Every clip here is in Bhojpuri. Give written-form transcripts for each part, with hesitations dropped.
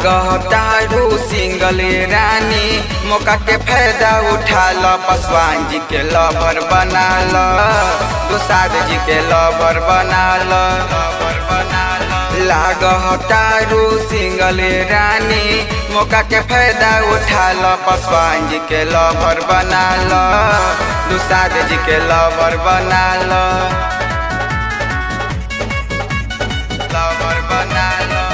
लागतारू सिंगल रानी मौका के फायदा उठा ल पासवान जी के लवर बना ल दुसाद जी के लवर बना ल लागतारू सिंगल रानी मौका के फायदा उठा ल पासवान जी के लवर बना ल दुसाद जी के लवर बना ल लवर बना ल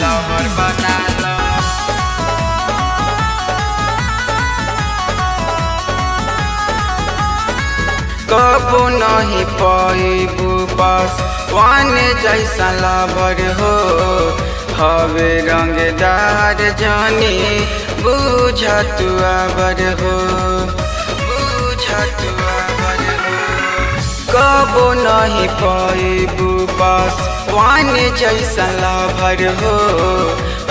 लवर बना ल कबो नहीं पैबू बस वान जैसा लवर हो हवे रंगदार जानी बुझ तू आवर हो बुझ तू आवर हो कबो नहीं पैबू बस वान जैसा लवर हो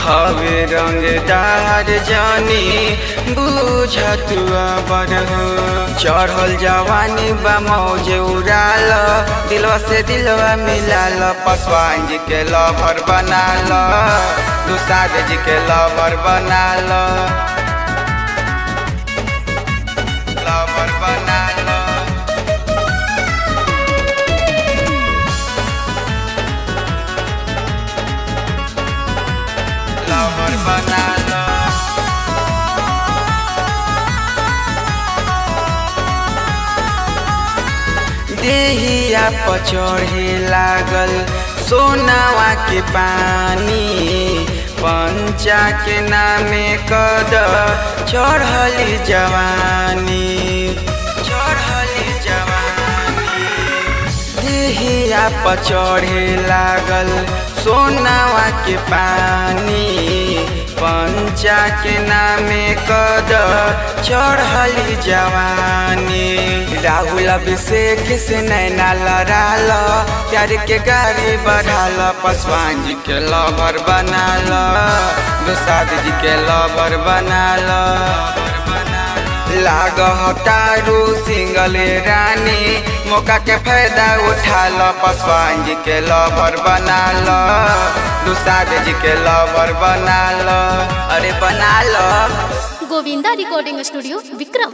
हवे रंगदार जानी बुझ तू आवर हो चढ़ल जवानी बा मौज उड़ाल दिलवा से दिलवा मिलाल पासवान जी के लवर बना ल दुसाद जी के लवर बना ल लवर बना ल लवर बना ल देहिया पचढ़े लागल सोनावा के पानी पंचा के नामे कद चढ़ली जवानी चढ़ली जवानी देहिया पचढ़े लागल सोनावा के पानी पंचा के नामे कद चढ़ली जवानी राहुल अभिषेक से नैना लड़ाल प्यार के गाड़ी बढ़ाल पासवान जी के लवर बना ल दुसाद जी के लवर बना ल लागतारू सिंगल रानी मौका के फायदा उठा ल पासवान जी के लवर बना ल दुसाद जी के लवर बना ल अरे बना ल गोविंदा रिकॉर्डिंग स्टूडियो विक्रम।